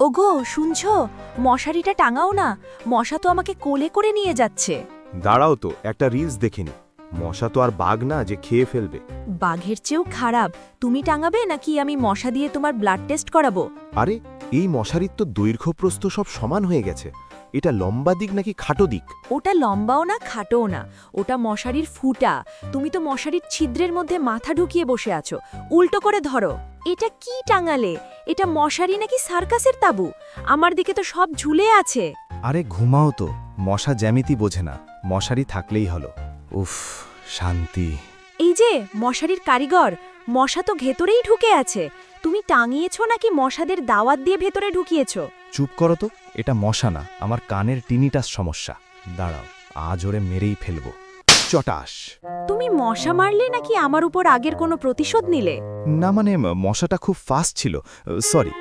ওগো শুনছো, মশারিটা টাঙাও না, মশা তো আমাকে কোলে করে নিয়ে যাচ্ছে। দাঁড়াও তো, একটা রিলস দেখিনি। মশা তো আর বাঘ না যে খেয়ে ফেলবে। বাঘের চেয়েও খারাপ। তুমি টাঙাবে নাকি আমি মশা দিয়ে তোমার ব্লাড টেস্ট করাবো? আরে, এই মশারির তো দৈর্ঘ্যপ্রস্থ সব সমান হয়ে গেছে। এটা লম্বা দিক নাকি খাটো দিক? ওটা লম্বাও না খাটোও না, ওটা মশারির ফুটা। তুমি তো মশারির ছিদ্রের মধ্যে মাথা ঢুকিয়ে বসে আছো। উল্টো করে ধরো। এটা কি টাঙালে? এটা মশারি নাকি সার্কাসের তাঁবু? আমার দিকে তো সব ঝুলে আছে। আরে ঘুমাও তো, মশা জ্যামিতি বোঝে না, মশারি থাকলেই হলো। উফ, শান্তি। এই যে মশারির কারিগর, মশা তো ভেতরেই ঢুকে আছে। তুমি টাঙিয়েছো নাকি মশাদের দাওয়াত দিয়ে ভেতরে ঢুকিয়েছো? চুপ করো তো, এটা মশা না, আমার কানের টিনিটাস সমস্যা। দাঁড়াও, আজ ওরে মেরেই ফেলবো। চটাস। তুমি মশা মারলে নাকি আমার উপর আগের কোনো প্রতিশোধ নিলে? না মানে, মশাটা খুব ফাস্ট ছিল, সরি।